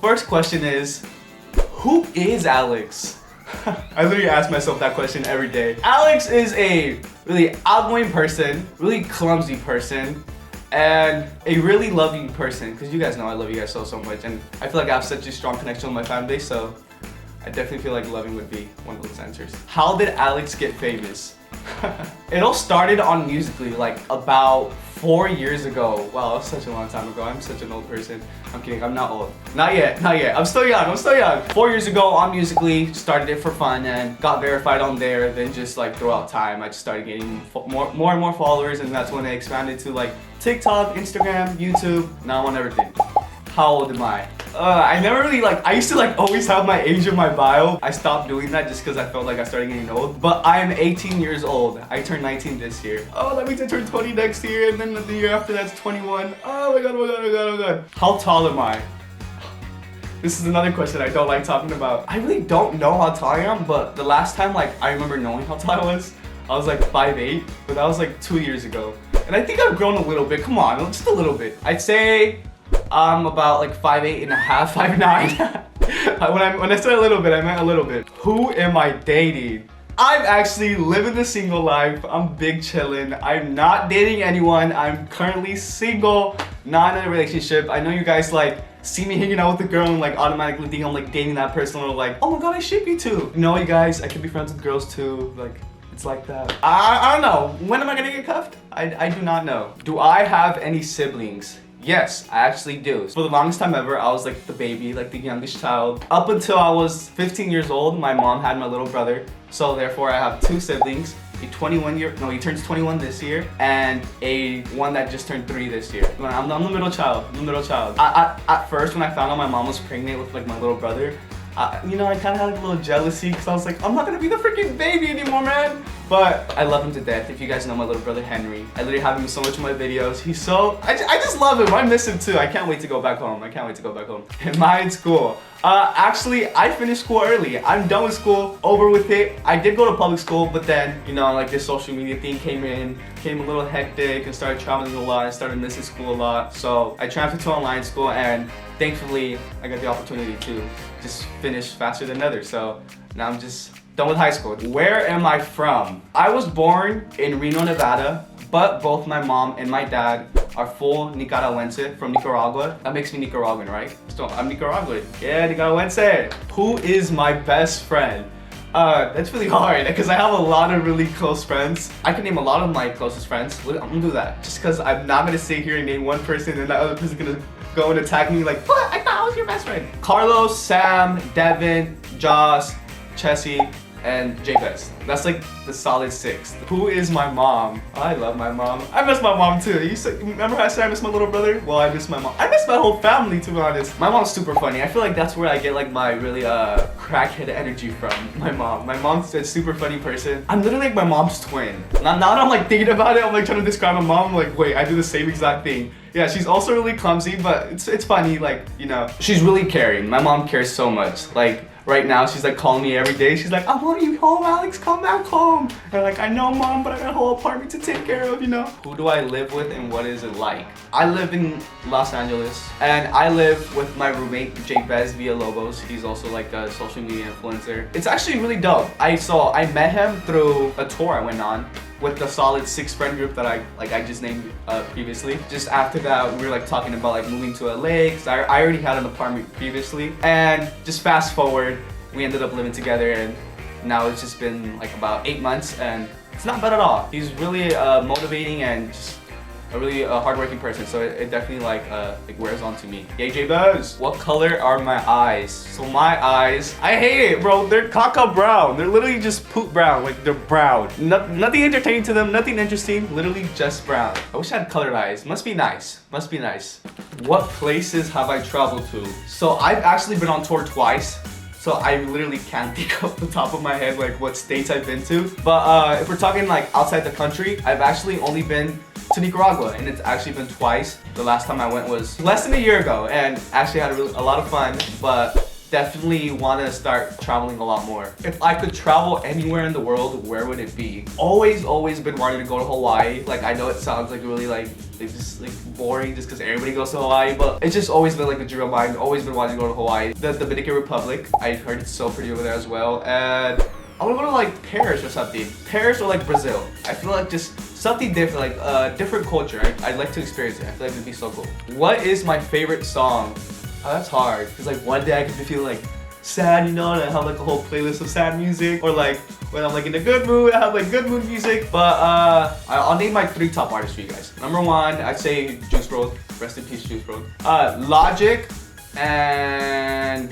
First question is, who is Alex? I literally ask myself that question every day. Alex is a really outgoing person, really clumsy person, and a really loving person. Because you guys know I love you guys so much, and I feel like I have such a strong connection with my fan base, so I definitely feel like loving would be one of those answers. How did Alex get famous? It all started on Musical.ly like about 4 years ago. Wow, that's such a long time ago. I'm such an old person. I'm kidding, I'm not old. Not yet. I'm still young. 4 years ago on Musical.ly, started it for fun and got verified on there. Then just like throughout time, I just started getting more and more followers, and that's when it expanded to like TikTok, Instagram, YouTube. Now I'm on everything. How old am I? I never really I used to always have my age in my bio. I stopped doing that just because I felt like I started getting old. But I am 18 years old. I turned 19 this year. Oh, that means I turn 20 next year, and then the year after that's 21. Oh my god. How tall am I? This is another question I don't like talking about. I really don't know how tall I am, but the last time I remember knowing how tall I was like 5'8", but that was like 2 years ago. And I think I've grown a little bit. Come on, just a little bit. I'd say I'm about like 5'8 and a half, 5'9". When I said a little bit, I meant a little bit. Who am I dating? I'm actually living the single life. I'm big chillin'. I'm not dating anyone. I'm currently single, not in a relationship. I know you guys see me hanging out with a girl and automatically think I'm dating that person, or oh my god, I ship you too. No, you guys, I can be friends with girls too. It's like that. I don't know. When am I gonna get cuffed? I do not know. Do I have any siblings? Yes, I actually do. For the longest time ever, I was the baby, the youngest child. Up until I was 15 years old, my mom had my little brother. So therefore, I have two siblings. He turns 21 this year, and a one that just turned 3 this year. I'm the middle child. At first, when I found out my mom was pregnant with my little brother, I kind of had a little jealousy because I was I'm not gonna be the freaking baby anymore, man. But I love him to death. If you guys know my little brother Henry, I literally have him so much in my videos. He's I just love him. I miss him too. I can't wait to go back home. Am I in school? Actually, I finished school early. I'm done with school, over with it. I did go to public school, but then, this social media thing came a little hectic, and started traveling a lot, and started missing school a lot. So I transferred to online school, and thankfully, I got the opportunity to just finish faster than others. So now I'm just done with high school. Where am I from? I was born in Reno, Nevada, but both my mom and my dad are full Nicaragüense from Nicaragua. That makes me Nicaraguan, right? So I'm Nicaraguan. Yeah, Nicaragüense. Who is my best friend? That's really hard because I have a lot of really close friends. I can name a lot of my closest friends. I'm gonna do that just because I'm not gonna sit here and name one person and that other person's gonna go and attack me what? I thought I was your best friend. Carlos, Sam, Devin, Joss, Chessie, and Jabez. That's the solid 6. Who is my mom? I love my mom. I miss my mom too. Remember how I said I miss my little brother? Well, I miss my mom. I miss my whole family, to be honest. My mom's super funny. I feel like that's where I get my really crackhead energy from. My mom. My mom's a super funny person. I'm literally my mom's twin. Now that I'm thinking about it, I'm trying to describe my mom. Wait, I do the same exact thing. Yeah, she's also really clumsy, but it's funny. She's really caring. My mom cares so much. Right now, she's calling me every day. She's I want you home, Alex, come back home. And I know, mom, but I got a whole apartment to take care of, Who do I live with and what is it like? I live in Los Angeles, and I live with my roommate, Jabez Villalobos. He's also a social media influencer. It's actually really dope. I met him through a tour I went on with the solid 6 friend group that I just named previously. Just after that, we were talking about moving to LA, because I already had an apartment previously. And just fast forward, we ended up living together, and now it's just been about 8 months, and it's not bad at all. He's really motivating and just a really hardworking person, so it definitely wears on to me. Yay, J-Buzz! What color are my eyes? So my eyes, I hate it, bro. They're caca brown. They're literally just poop brown. They're brown. Nothing entertaining to them. Nothing interesting. Literally just brown. I wish I had colored eyes. Must be nice. What places have I traveled to? So I've actually been on tour twice. So I literally can't think off the top of my head what states I've been to. But if we're talking outside the country, I've actually only been to Nicaragua, and it's actually been twice. The last time I went was less than a year ago, and actually had a lot of fun. But definitely want to start traveling a lot more. If I could travel anywhere in the world, where would it be? Always been wanting to go to Hawaii. Like, I know it sounds like really like it's just like boring just because everybody goes to Hawaii, but it's just always been like a dream of mine. Always been wanting to go to Hawaii. The Dominican Republic, I heard it's so pretty over there as well. And I want to go to like Paris or something. Paris or like Brazil. I feel like just something different, like different culture. I'd like to experience it. I feel like it'd be so cool. What is my favorite song? Oh, that's hard. Because like one day I could be feeling like sad, you know, and I have like a whole playlist of sad music. Or like when I'm like in a good mood, I have like good mood music. But I'll name my 3 top artists for you guys. Number 1, I'd say Juice WRLD. Rest in peace, Juice WRLD. Logic and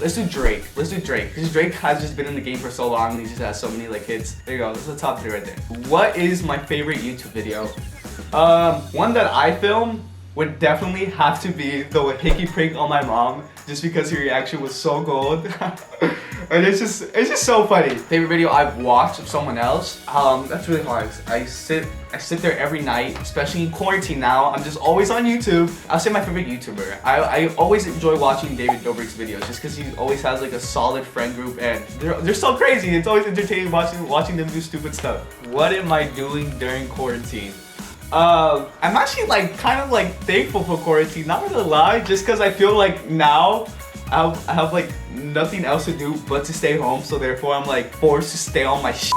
let's do Drake. Let's do Drake. Because Drake has just been in the game for so long and he just has so many like hits. There you go. This is the top 3 right there. What is my favorite YouTube video? One that I film would definitely have to be the hickey prank on my mom, just because her reaction was so gold. And it's just so funny. Favorite video I've watched of someone else? That's really hard. I sit there every night, especially in quarantine now. I'm just always on YouTube. I'll say my favorite YouTuber. I always enjoy watching David Dobrik's videos just because he always has like a solid friend group and they're so crazy. It's always entertaining watching them do stupid stuff. What am I doing during quarantine? I'm actually like kind of like thankful for quarantine, not gonna lie, just because I feel like now I have like nothing else to do but to stay home, so therefore I'm like forced to stay on my shit.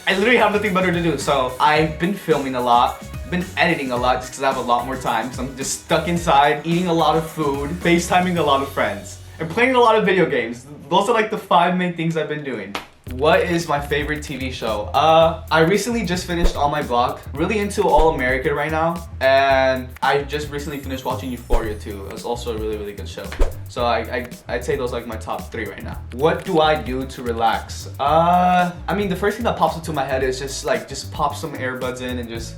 I literally have nothing better to do, so I've been filming a lot, been editing a lot just because I have a lot more time, so I'm just stuck inside, eating a lot of food, FaceTiming a lot of friends, and playing a lot of video games. Those are like the 5 main things I've been doing. What is my favorite TV show? I recently just finished On My Block. Really into All American right now. And I just recently finished watching Euphoria too. It was also a really good show. So I'd say those are like my top 3 right now. What do I do to relax? I mean, the first thing that pops into my head is just pop some earbuds in and just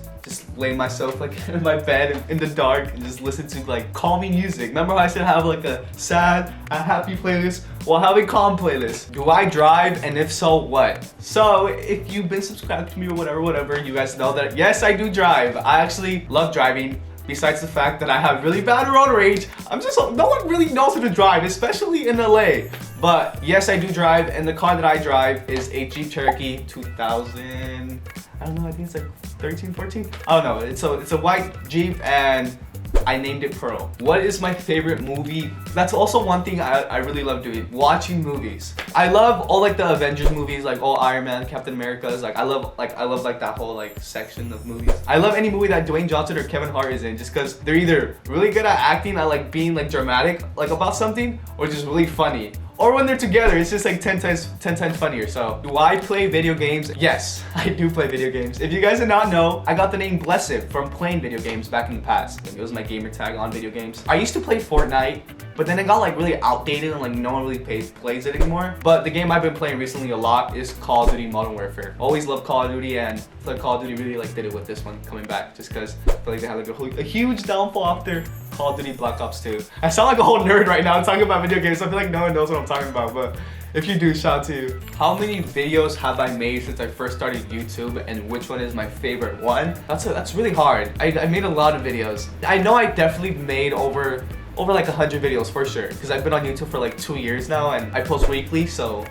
lay myself like in my bed in the dark and just listen to like calming music. Remember how I said have like a sad, a happy playlist? Well, have a calm playlist. Do I drive, and if so, what? So if you've been subscribed to me or whatever, you guys know that yes, I do drive. I actually love driving. Besides the fact that I have really bad road rage, no one really knows how to drive, especially in LA. But yes, I do drive, and the car that I drive is a Jeep Cherokee 2000. I don't know, I think it's like 13, 14? I don't know, it's a white Jeep and I named it Pearl. What is my favorite movie? That's also one thing I really love doing, watching movies. I love all like the Avengers movies, like all Iron Man, Captain America's. Like I love like that whole like section of movies. I love any movie that Dwayne Johnson or Kevin Hart is in, just because they're either really good at acting, at like being like dramatic like about something, or just really funny. Or when they're together, it's just like 10 times funnier. So, do I play video games? Yes, I do play video games. If you guys did not know, I got the name Blesiv from playing video games back in the past. It was my gamer tag on video games. I used to play Fortnite, but then it got like really outdated and like no one really plays it anymore. But the game I've been playing recently a lot is Call of Duty Modern Warfare. Always loved Call of Duty, and I feel like Call of Duty really like did it with this one coming back, just because I feel like they had like a huge downfall after Call of Duty Black Ops 2. I sound like a whole nerd right now talking about video games. I feel like no one knows what I'm talking about, but if you do, shout out to you. How many videos have I made since I first started YouTube, and which one is my favorite one? That's really hard. I made a lot of videos. I know I definitely made over like 100 videos for sure, because I've been on YouTube for like 2 years now and I post weekly, so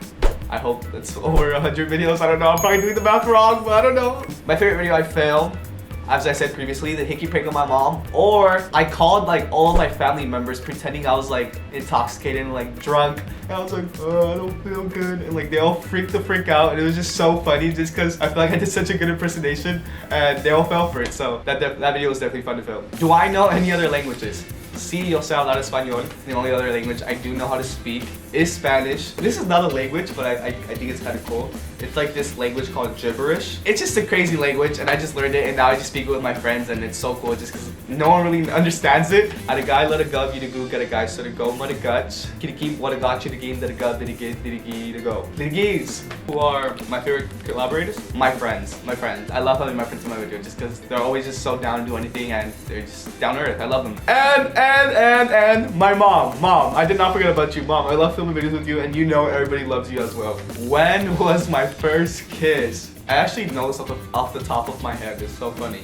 I hope it's over 100 videos. I don't know, I'm probably doing the math wrong, but I don't know. My favorite video I filmed, as I said previously, the hickey prank on my mom, or I called like all of my family members pretending I was like intoxicated and like drunk, and I was like, oh, I don't feel good, and like they all freaked the frick out, and it was just so funny just because I feel like I did such a good impersonation and they all fell for it. So that video was definitely fun to film. Do I know any other languages? Sí, yo sé hablar español. The only other language I do know how to speak is Spanish. This is not a language, but I think it's kind of cool. It's like this language called gibberish. It's just a crazy language, and I just learned it, and now I just speak it with my friends, and it's so cool just because no one really understands it. At a guy, let a gov, you to go, get a guy, so to go, mud a guts. Kitty keep, what a got you to game, that a gov, did he get, to go. Lidgies, who are my favorite collaborators? My friends. I love having my friends in my video just because they're always just so down to do anything, and they're just down to earth. I love them. And my mom. Mom, I did not forget about you. Mom, I love filming videos with you, and you know everybody loves you as well. When was my first kiss? I actually know this off the top of my head. It's so funny.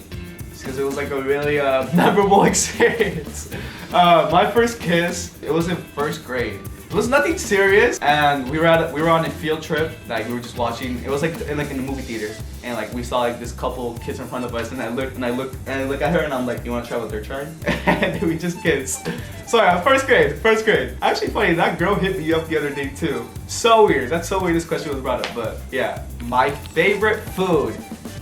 because it was like a really memorable experience. My first kiss, it was in first grade. It was nothing serious, and we were on a field trip. Like we were just watching. It was like in the movie theaters, and like we saw like this couple kiss in front of us, and I look at her, and I'm like, you want to try what they're trying? And we just kissed. So yeah, first grade. Actually funny, that girl hit me up the other day too. So weird. That's so weird this question was brought up, but yeah. My favorite food.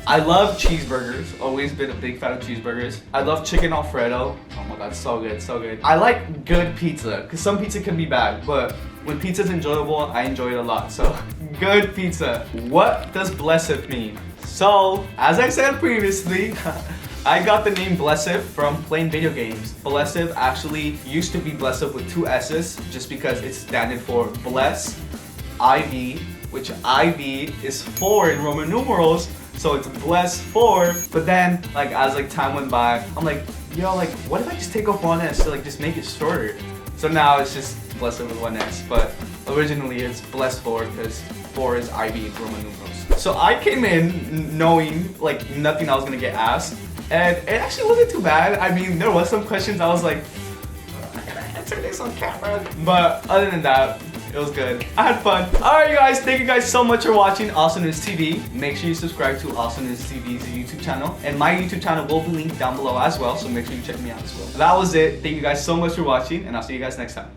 I love cheeseburgers. Always been a big fan of cheeseburgers. I love chicken Alfredo. Oh my god, so good, so good. I like good pizza, because some pizza can be bad, but when pizza's enjoyable, I enjoy it a lot. So, good pizza. What does Blesiv mean? So, as I said previously, I got the name Blesiv from playing video games. Blesiv actually used to be Blesiv with 2 S's, just because it's standard for Bless, IV, which IV is 4 in Roman numerals. So it's bless 4, but then like as like time went by, I'm like, yo, like what if I just take off 1 S to like just make it shorter? So now it's just bless with 1 S, but originally it's bless 4 because 4 is IV in Roman numerals. So I came in knowing like nothing I was gonna get asked, and it actually wasn't too bad. I mean, there was some questions I was like, can I answer this on camera? But other than that, it was good. I had fun. Alright guys, thank you guys so much for watching Awesomeness TV. Make sure you subscribe to Awesomeness TV's YouTube channel. And my YouTube channel will be linked down below as well, so make sure you check me out as well. That was it. Thank you guys so much for watching, and I'll see you guys next time.